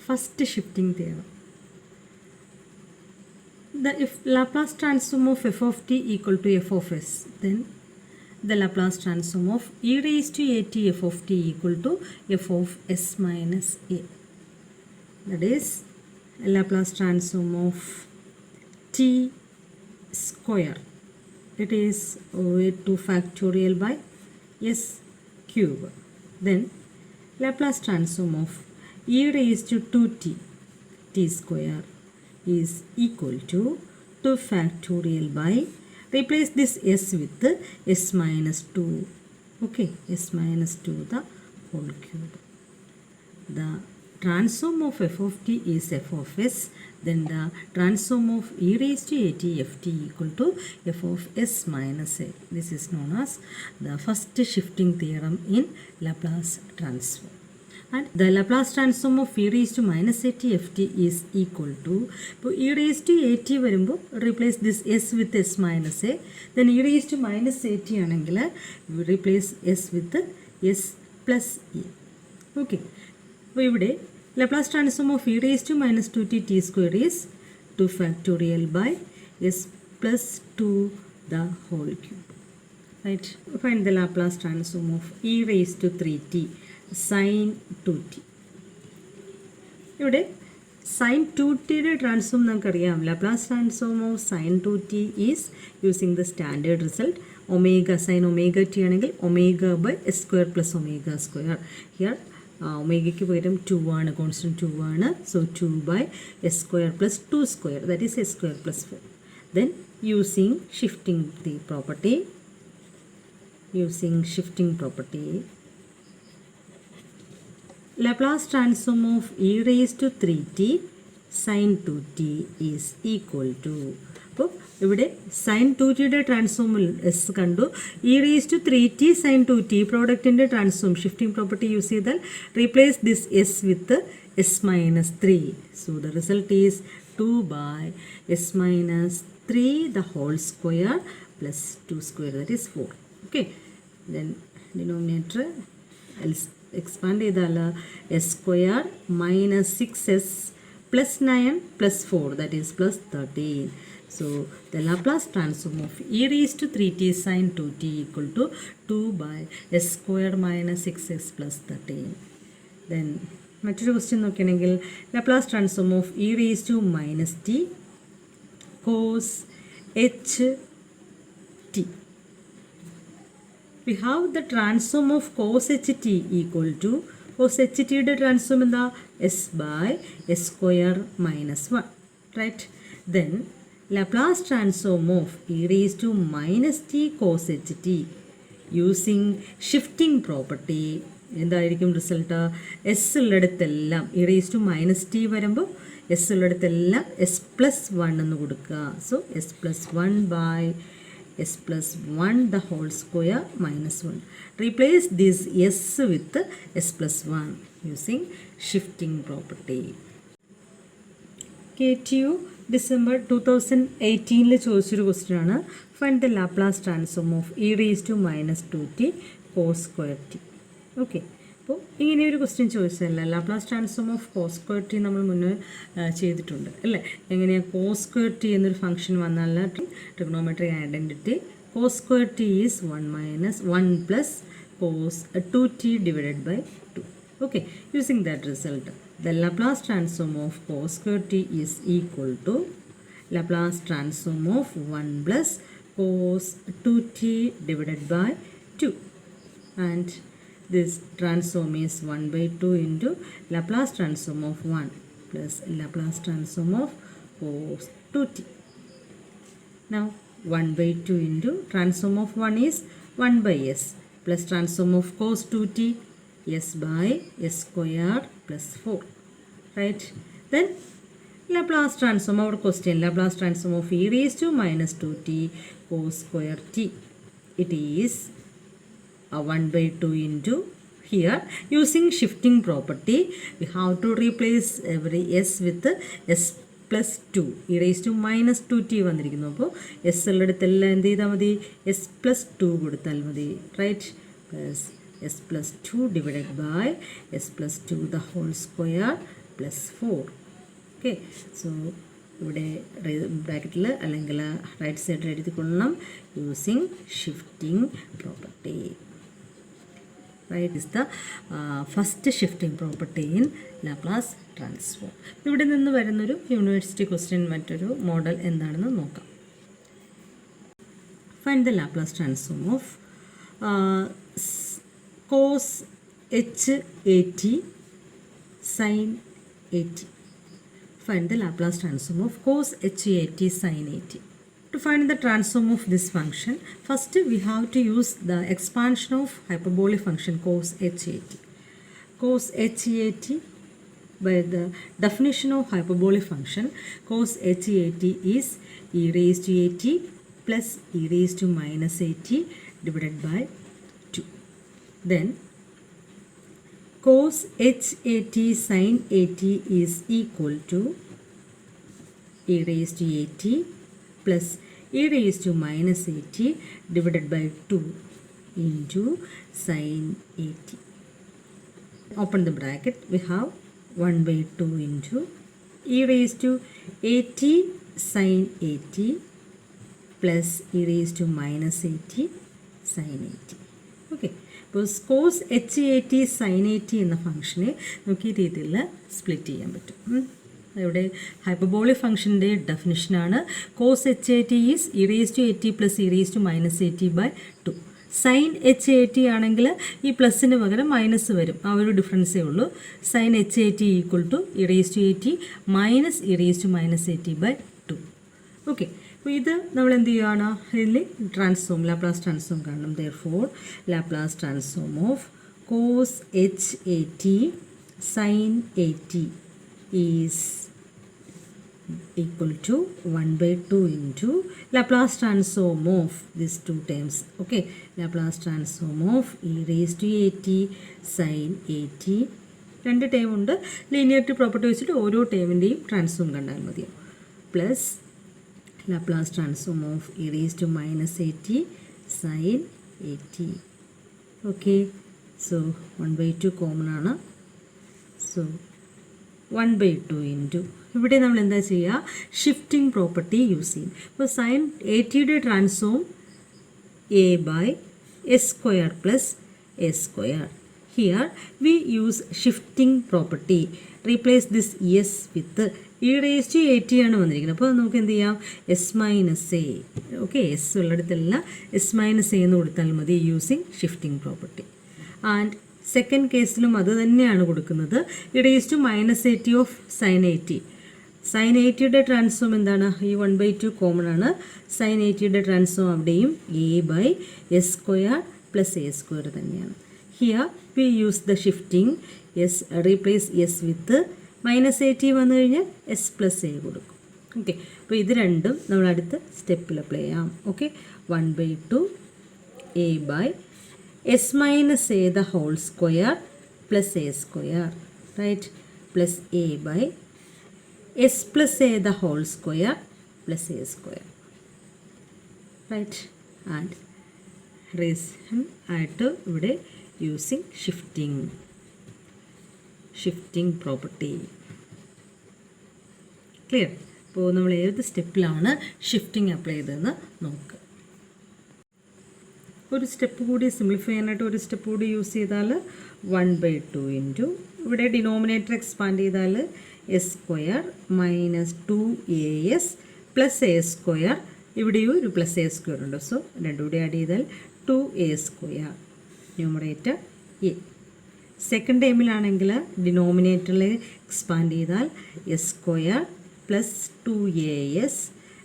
first shifting theorem. If Laplace transform of f of t equal to f of s, then the Laplace transform of e raised to at f of t equal to f of s minus a. That is Laplace transform of t square. It is over 2 factorial by s cube. Then Laplace transform of e raised to 2t t square is equal to 2 factorial by, replace this s with s minus 2, okay, s minus 2 the whole cube. The transform of f of t is f of s, then the transform of e raised to at f t equal to f of s minus a. This is known as the first shifting theorem in Laplace transform. And the Laplace transform of e raised to minus at ft is equal to, e raised to at വരുമ്പോൾ replace this s with s minus a, then e raised to minus at ആണെങ്കിൽ replace s with s plus a. Okay. അപ്പോൾ ഇവിടെ Laplace transform of e raised to minus 2t t square is 2 factorial by s plus 2 the whole cube. Right. Find the Laplace transform of e raised to 3t sin 2t. ഇവിടെ sin 2tയുടെ transform നമുക്കറിയാം. Laplace transform of sin 2t is using the standard result omega sin omega t ആണെങ്കിൽ omega by s square plus omega square. Here ഒമേഗയ്ക്ക് പകരം 2 ആണ്, constant 2 ആണ്. So 2 by s square plus 2 square, that is s square plus 4. Then using shifting property, Laplace transform of e raised to 3t sin 2t is equal to, അപ്പോൾ ഇവിടെ sin 2tയുടെ ട്രാൻസ്ഫോമിൽ s കണ്ടു, e raised to 3t sin 2t പ്രോഡക്റ്റിൻ്റെ transform shifting property use ചെയ്താൽ replace this s with s minus 3. So the result is 2 by s minus 3 the whole square plus 2 square, that is 4. Okay, then denominator expand ചെയ്താൽ s square minus 6s plus 9 plus 4, that is plus 13. So the Laplace transform of e raised to 3t sin 2t equal to 2 by s square minus 6s plus 13. Then മറ്റൊരു question നോക്കുകയാണെങ്കിൽ Laplace transform of e raised to minus t cos h t. We have the transform of cos h t equal to, cos h t യുടെ transform എന്താ, s by s square minus 1, right? Then Laplace transform of e raised to minus t cos h t using shifting property എന്തായിരിക്കും result, s ഉള്ളിടത്തെല്ലാം e raised to minus t വരുമ്പോൾ s ഉള്ളിടത്തെല്ലാം s plus 1 എന്ന് കൊടുക്കുക. So s plus 1 by s plus 1 the whole square minus 1. Replace this s with s plus 1 using shifting property. KTU December 2018 ചോദിച്ചൊരു question ആണ്. Find the Laplace transform of e raised to minus 2t cos square t. Okay, അപ്പോൾ ഇങ്ങനെ ഒരു question ചോദിച്ചതല്ല. Laplace transform of cos square t നമ്മൾ മുന്നേ ചെയ്തിട്ടുണ്ട് അല്ലേ. എങ്ങനെയാണ് കോസ് സ്ക്വയർ ടി എന്നൊരു ഫംഗ്ഷൻ വന്നാൽ trigonometric identity cos square t is 1 minus 1 plus cos 2t divided by 2. Okay, using that result the Laplace transform of cos square t is equal to Laplace transform of 1 plus cos 2t divided by 2, and this transform is 1 by 2 into Laplace transform of 1 plus Laplace transform of cos 2t. Now 1 by 2 into transform of 1 is 1 by s plus transform of cos 2t s by s square plus 4, right? Then Laplace transform, our question, Laplace transform of e raised to minus 2t cos square t. It is 1 by 2 into, here using shifting property we have to replace every s with s plus 2. e raised to minus 2t വന്നിരിക്കുന്നു. അപ്പോൾ S ഉള്ളിടത്തെല്ലാം എന്ത് ചെയ്താൽ മതി, S plus 2 കൊടുത്താൽ മതി, right? Plus s plus 2 divided by s plus 2 the whole square plus 4. Okay, so ഇവിടെ ബ്രാക്കറ്റിൽ അല്ലെങ്കിൽ റൈറ്റ് സൈഡിൽ എഴുതിക്കൊള്ളണം using shifting property. Right is the first shifting property in Laplace transform. ഇവിടെ നിന്ന് വരുന്നൊരു യൂണിവേഴ്സിറ്റി ക്വസ്റ്റ്യൻ മറ്റൊരു മോഡൽ എന്താണെന്ന് നോക്കാം. Find the Laplace transform of cos HAT sin AT. Find the Laplace transform of cos HAT sin AT. To find the transform of this function, first we have to use the expansion of hyperbolic function cos HAT. Cos HAT, by the definition of hyperbolic function, cos HAT is e raised to AT plus e raised to minus AT divided by 2. Then cos HAT sin AT is equal to e raised to AT plus e raised to minus AT divided by 2 into sin AT. Open the bracket, we have 1 by 2 into e raised to AT sin AT plus e raised to minus AT sin AT. Okay. ഇപ്പോൾ cos HAT sin AT എന്ന ഫംഗ്ഷനെ നമുക്ക് ഈ രീതിയിൽ split ചെയ്യാൻ പറ്റും. ഇവിടെ hyperbolic ഫംഗ്ഷൻ്റെ ഡെഫിനിഷനാണ് cos HAT is e raised to AT plus e raised to minus AT by 2. sin HAT ആണെങ്കിൽ ഈ പ്ലസിന് പകരം മൈനസ് വരും, ആ ഒരു ഡിഫറൻസേ ഉള്ളൂ. sin HAT equal to e raised to AT minus e raised to minus AT by 2. Okay, അപ്പോൾ ഇത് നമ്മൾ എന്ത് ചെയ്യുകയാണ്, ഇതിൽ ട്രാൻസ്ഫോം ലാപ്ലാസ് ട്രാൻസ്ഫോം കാണണം. therefore Laplace transform of cos HAT sin AT is equal to 1 by 2 into Laplace transform of these two terms. Okay, Laplace transform of e raised to AT sin AT. രണ്ട് term ഉണ്ട്, linearity property വെച്ചിട്ട് ഓരോ ടേമിൻ്റെയും transform കണ്ടാൽ മതിയോ. Plus Laplace transform of e raised to minus AT sin AT. Okay, so 1 by 2 common ആണ്. So 1 by 2 into ഇവിടെ നമ്മൾ എന്താ ചെയ്യുക, ഷിഫ്റ്റിംഗ് പ്രോപ്പർട്ടി യൂസ് ചെയ്യും. ഇപ്പോൾ സൈൻ ATയുടെ transform A by S square plus A square. Here we use shifting property. Replace this S with e raised to AT ആണ് വന്നിരിക്കുന്നത്. അപ്പോൾ നമുക്ക് എന്ത് ചെയ്യാം, S minus A. Okay, s ഉള്ളിടത്തെല്ലാം S minus A എന്ന് കൊടുത്താൽ മതി using shifting property. And second കേസിലും അത് തന്നെയാണ് കൊടുക്കുന്നത്, e raised to minus AT of sin AT. sin ATയുടെ ട്രാൻസ്ഫോം എന്താണ്, ഈ 1 by 2 കോമൺ ആണ്. sin ATയുടെ ട്രാൻസ്ഫോം അവിടെയും A by S square plus A square തന്നെയാണ്. Here we use the shifting S, replace S with minus AT വന്നു കഴിഞ്ഞാൽ S plus A കൊടുക്കും. ഓക്കെ, അപ്പോൾ ഇത് രണ്ടും നമ്മൾ അടുത്ത സ്റ്റെപ്പിൽ അപ്ലൈ ചെയ്യാം. Okay, 1 by 2 A by S minus A the whole square plus A square, right, plus A by S plus A the whole square plus A square, right, and reason ആയിട്ട് ഇവിടെ using shifting property. Clear? അപ്പോൾ നമ്മൾ ഏത് സ്റ്റെപ്പിലാണ് shifting apply ചെയ്തതെന്ന് നോക്കുക. ഒരു step കൂടി simplify ചെയ്യാനായിട്ട് ഒരു സ്റ്റെപ്പ് കൂടി യൂസ് ചെയ്താൽ 1 by 2 ഇൻറ്റു ഇവിടെ ഡിനോമിനേറ്റർ എക്സ്പാൻഡ് ചെയ്താൽ s square minus 2AS plus A square, ഇവിടെയും ഒരു പ്ലസ് എ സ്ക്വയർ ഉണ്ട്. സോ രണ്ടും കൂടി ആഡ് ചെയ്താൽ 2A square, numerator A. Second ടൈമിലാണെങ്കിൽ ഡിനോമിനേറ്ററിൽ എക്സ്പാൻഡ് ചെയ്താൽ എസ് സ്ക്വയർ പ്ലസ് 2AS,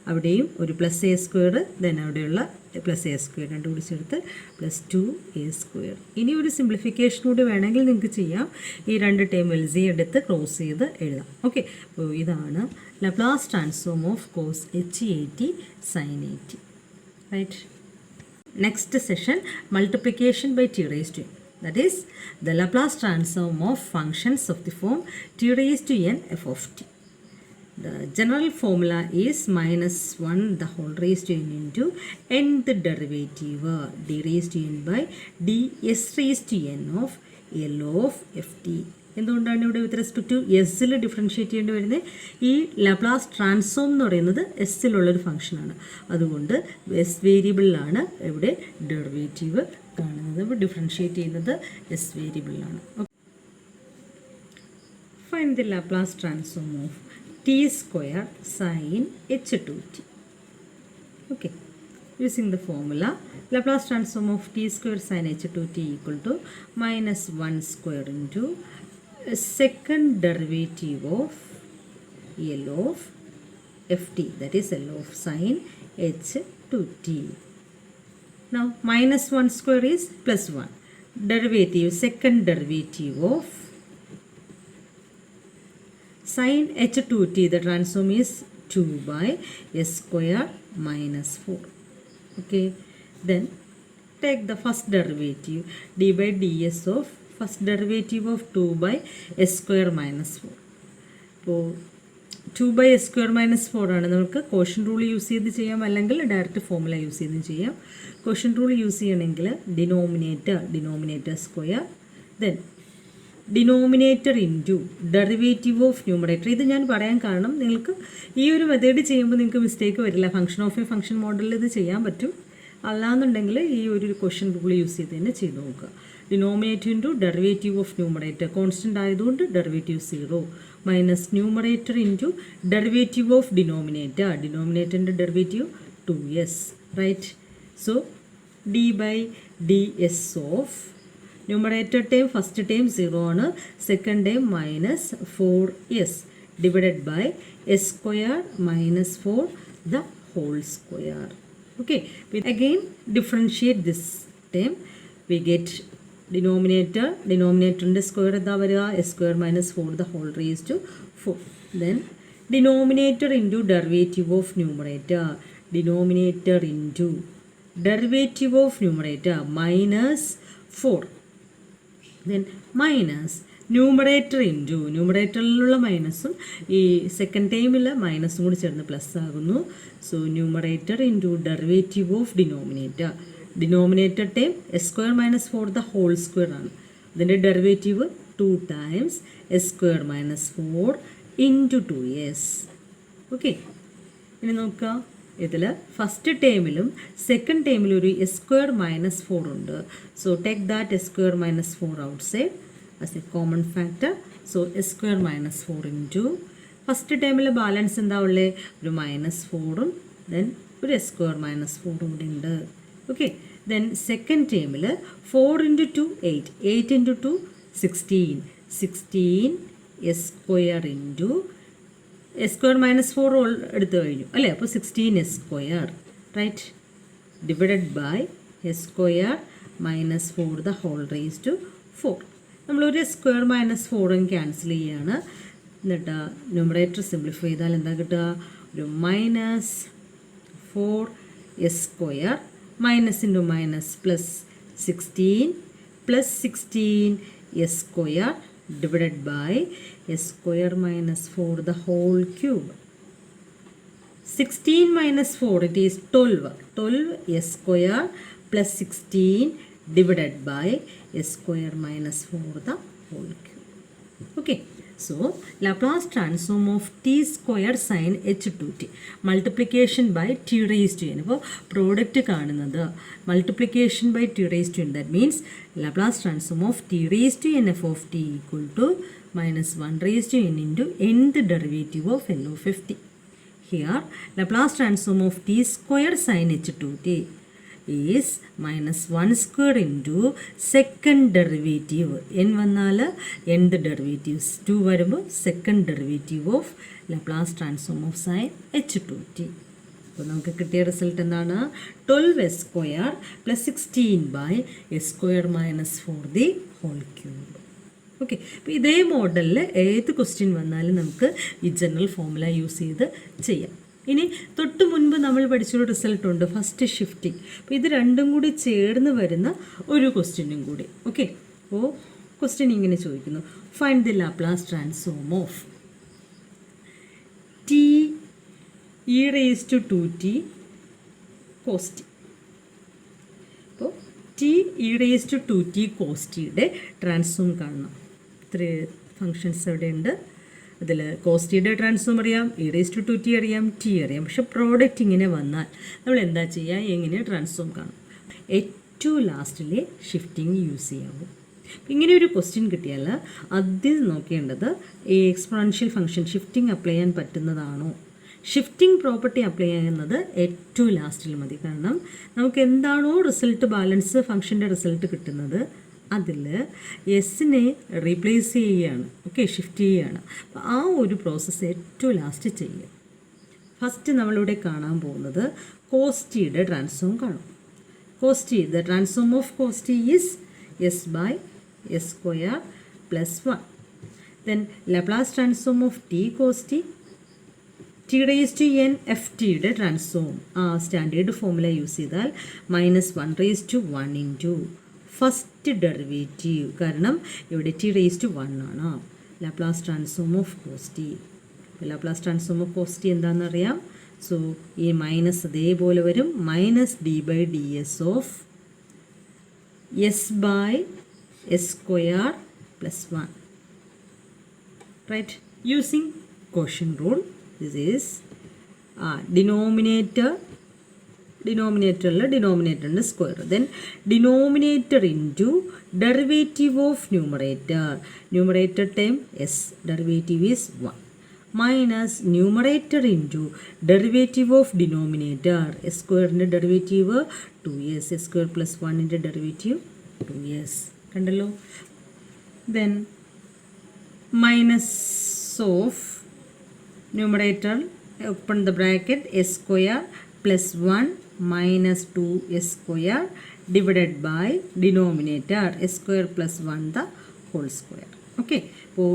അവിടെയും ഒരു പ്ലസ് എ സ്ക്വയർ, ദെൻ അവിടെയുള്ള പ്ലസ് എ സ്ക്വയർ രണ്ടും കൂടി ചേർത്ത് പ്ലസ് 2A സ്ക്വയർ. ഇനി ഒരു സിംപ്ലിഫിക്കേഷൻ കൂടി വേണമെങ്കിൽ നിങ്ങൾക്ക് ചെയ്യാം. ഈ രണ്ട് ടേം LCM എടുത്ത് ക്രോസ് ചെയ്ത് എഴുതാം. ഓക്കെ, അപ്പോൾ ഇതാണ് Laplace transform of cos HAT sin AT, right. Next session, multiplication by t raised to n. That is the Laplace transform of functions of the form t raised to n f of t. The general formula is minus 1 the whole raised to n into nth derivative d raised to n by ds raised to n of L of ft. എന്തുകൊണ്ടാണ് ഇവിടെ with respect to എസ്സിൽ differentiate ചെയ്യേണ്ടി വരുന്നത്? ഈ Laplace transform എന്ന് പറയുന്നത് എസ്സിലുള്ളൊരു ഫംഗ്ഷനാണ്. അതുകൊണ്ട് S വേരിയബിളിലാണ് ഇവിടെ ഡെറിവേറ്റീവ് കാണുന്നത്. ഇപ്പോൾ ഡിഫറൻഷ്യേറ്റ് ചെയ്യുന്നത് എസ് വേരിയബിളിലാണ്. Find the Laplace transform of t square sine h2t. Okay, using the formula, Laplace transform of t square sin h2t equal to minus 1 square into second derivative of L of ft, that is L of sin h2t. Now minus 1 square is plus 1. Derivative, second derivative of sin h2t, the transform is 2 by s square minus 4. Okay, then take the first derivative, d by ds of first derivative of 2 by s square minus 4. അപ്പോൾ 2 by s square minus 4 ആണ്. നമുക്ക് quotient rule use ചെയ്ത് ചെയ്യാം, അല്ലെങ്കിൽ direct formula use ചെയ്തും ചെയ്യാം. Quotient rule use ചെയ്യണമെങ്കിൽ denominator square, then denominator into derivative of numerator. ഇത് ഞാൻ പറയാൻ കാരണം നിങ്ങൾക്ക് ഈ ഒരു മെത്തേഡ് ചെയ്യുമ്പോൾ നിങ്ങൾക്ക് മിസ്റ്റേക്ക് വരില്ല. ഫംഗ്ഷൻ ഓഫ് എ ഫംഗ്ഷൻ മോഡലിൽ ഇത് ചെയ്യാൻ പറ്റും. അല്ലാന്നുണ്ടെങ്കിൽ ഈ ഒരു ക്വസ്റ്റ്യൻ റൂൾ യൂസ് ചെയ്ത് തന്നെ ചെയ്ത് നോക്കുക. Denominator into derivative of numerator, constant ആയതുകൊണ്ട് derivative 0, minus numerator into derivative of denominator, ഡിനോമിനേറ്ററിൻ്റെ derivative 2s, right? So d by d s of numerator term first term 0 ആണ്, second term minus 4s divided by s square minus 4 the whole square. Okay, again differentiate this term, we get ഡിനോമിനേറ്ററിൻ്റെ square എന്താ വരിക? S square minus 4 the whole raise to 4. Then denominator into derivative of numerator, denominator into derivative of numerator minus 4, then minus numerator into ന്യൂമറേറ്ററിലുള്ള മൈനസും ഈ second ടൈമിലെ മൈനസും കൂടി ചേർന്ന് പ്ലസ് ആകുന്നു. So numerator into derivative of denominator time s square minus 4 the whole square ആണ്. അതിൻ്റെ derivative 2 times s square minus 4 into 2s. Okay, ഇനി നോക്കുക, ഇതിൽ ഫസ്റ്റ് ടേമിലും സെക്കൻഡ് ടേമിലും ഒരു എസ് സ്ക്വയർ മൈനസ് 4 ഉണ്ട്. So take that s square minus 4 outside as a common factor. So s square minus 4 into first ടേമിലെ balance എന്താ ഉള്ളത്? ഒരു minus 4ഉം ദെൻ ഒരു എസ് സ്ക്വയർ മൈനസ് 4ഉം കൂടി ഉണ്ട്. ഓക്കെ, ദെൻ സെക്കൻഡ് ടേമിൽ 4 into 2 8, 8 into 2 16 s square into s square minus 4 എടുത്തു കഴിഞ്ഞു അല്ലേ? അപ്പോൾ 16 s square, right, divided by s square minus 4 the whole raise to 4. നമ്മളൊരു എസ് സ്ക്വയർ മൈനസ് 4 ക്യാൻസൽ ചെയ്യുകയാണ്. എന്നിട്ട് ന്യൂമറേറ്റർ സിംപ്ലിഫൈ ചെയ്താൽ എന്താ കിട്ടുക? ഒരു minus 4 S square minus into minus plus 16 s square divided by s square minus 4 the whole cube. 16 minus 4, it is 12 s square plus 16 divided by s square minus 4 the whole cube. Okay, so Laplace transform of t square sin h2t, multiplication by t raised to n. അപ്പോൾ product കാണുന്നത് multiplication by t raised to n, that means Laplace transform of t raised to n f of t equal to minus 1 raised to n into nth derivative of n of ft. Here Laplace transform of t square sin h2t is minus 1 square into second derivative, n വന്നാൽ nth derivatives, 2 വരുമ്പോൾ second derivative of Laplace transform of sin h2t. അപ്പോൾ നമുക്ക് കിട്ടിയ result എന്താണ്? 12 s square plus 16 by s square minus 4 the whole cube. Okay, അപ്പോൾ ഇതേ മോഡലിൽ ഏത് ക്വസ്റ്റ്യൻ വന്നാലും നമുക്ക് ഈ ജനറൽ ഫോർമുല യൂസ് ചെയ്ത് ചെയ്യാം. ഇനി തൊട്ട് മുൻപ് നമ്മൾ പഠിച്ചൊരു റിസൾട്ട് ഉണ്ട്, ഫസ്റ്റ് ഷിഫ്റ്റിംഗ്. അപ്പോൾ ഇത് രണ്ടും കൂടി ചേർന്ന് വരുന്ന ഒരു ക്വസ്റ്റ്യനും കൂടി. ഓക്കെ, അപ്പോൾ ക്വസ്റ്റ്യൻ ഇങ്ങനെ ചോദിക്കുന്നു, find the Laplace transform of t e raise to 2t cos t. അപ്പോൾ t e raise to 2t cos tയുടെ ട്രാൻസ്ഫോം കാണണം. ഫങ്ഷൻസ് എവിടെയുണ്ട്? അതിൽ കോസ് ടിയുടെ ട്രാൻസ്ഫോം അറിയാം, ഇ റേസ് ടു 2t അറിയാം, ടി അറിയാം. പക്ഷെ പ്രോഡക്റ്റ് ഇങ്ങനെ വന്നാൽ നമ്മൾ എന്താ ചെയ്യുക? എങ്ങനെ ട്രാൻസ്ഫോം കാണും? ഏറ്റവും ലാസ്റ്റിലെ ഷിഫ്റ്റിംഗ് യൂസ് ചെയ്യാവും. ഇങ്ങനെ ഒരു ക്വസ്റ്റ്യൻ കിട്ടിയാൽ ആദ്യം നോക്കേണ്ടത് ഈ എക്സ്പോണൻഷ്യൽ ഫംഗ്ഷൻ ഷിഫ്റ്റിംഗ് അപ്ലൈ ചെയ്യാൻ പറ്റുന്നതാണോ? ഷിഫ്റ്റിംഗ് പ്രോപ്പർട്ടി അപ്ലൈ ചെയ്യുന്നത് ഏറ്റവും ലാസ്റ്റിൽ മതി. കാരണം നമുക്ക് എന്താണോ റിസൾട്ട് ബാലൻസ് ഫംഗ്ഷൻ്റെ റിസൾട്ട് കിട്ടുന്നത് അതിൽ എസ്സിനെ റീപ്ലേസ് ചെയ്യുകയാണ്, ഓക്കെ, ഷിഫ്റ്റ് ചെയ്യുകയാണ്. അപ്പോൾ ആ ഒരു പ്രോസസ്സ് ഏറ്റവും ലാസ്റ്റ് ചെയ്യുക. ഫസ്റ്റ് നമ്മളിവിടെ കാണാൻ പോകുന്നത് കോസ് ടിയുടെ ട്രാൻസ്ഫോം കാണും. Cos t, the transform of cos t is s by s square plus 1. Then Laplace transform of t cos t, t raise to n f ടിയുടെ ട്രാൻസ്ഫോം ആ standard formula use ചെയ്താൽ -1 raise to 1 into first derivative. കാരണം ഇവിടെ t raise to 1 ആണ്. Laplace transform of cos t, Laplace transform of cos t എന്താണെന്നറിയാം. So ഈ minus അതേപോലെ വരും, -d/ds of S by s square plus 1. Right, using quotient rule. This is denominator square. Then denominator into derivative of numerator term s, derivative is 1, minus numerator into derivative of denominator s square ന്റെ derivative 2s, s square plus 1 ന്റെ derivative 2s. കണ്ടല്ലോ. Then minus of numerator, open the bracket, s square plus 1 minus 2s square divided by denominator s square plus 1 the whole square. Okay, അപ്പോൾ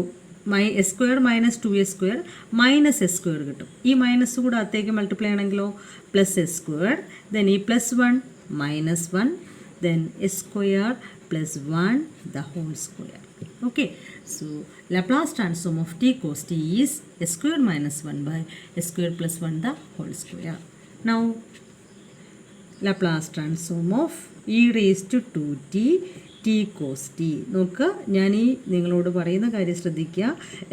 s square minus 2s square minus s square കിട്ടും. ഈ minus കൂടെ അകത്തേക്ക് multiply ആണെങ്കിലോ plus s square, then ഈ plus 1 minus 1, then s square plus 1 the whole square. Okay, so Laplace transform of t cos t is s square minus 1 by s square plus 1 the whole square. Now Laplace transform of e raised to 2t t cos t. നോക്കുക, ഞാൻ ഈ നിങ്ങളോട് പറയുന്ന കാര്യം ശ്രദ്ധിക്കുക.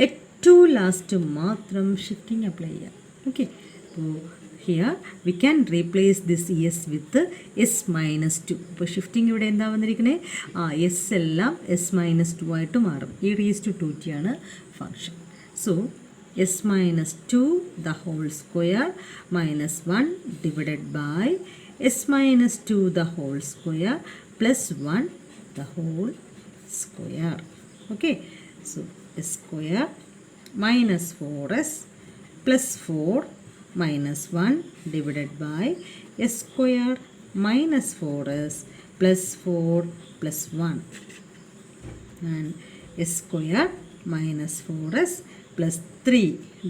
ഏറ്റവും last മാത്രം shifting apply ചെയ്യുക. ഓക്കെ, അപ്പോൾ here we can replace this s with s minus 2. അപ്പോൾ ഷിഫ്റ്റിംഗ് ഇവിടെ എന്താ വന്നിരിക്കുന്നത്? എസ് എല്ലാം s minus 2 ആയിട്ട് മാറും. ഈ റേസ് ടു 2t ആണ് function. So s minus 2 the whole square minus 1 divided by s minus 2 the whole square plus 1 the whole square. Okay, so s square minus 4s plus 4 minus 1 divided by s square minus 4s plus 4 plus 1, and s square minus 4s plus 3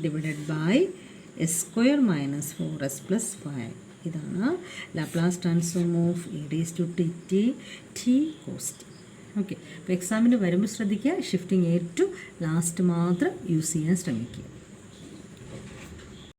divided by s square minus 4s plus 5. ഇതാണ് Laplace transform of e raise to t cos t. Okay, അപ്പോൾ എക്സാമിന് വരുമ്പോൾ ശ്രദ്ധിക്കുക, shifting ഏറ്റവും last മാത്രം use ചെയ്യാൻ ശ്രമിക്കുക.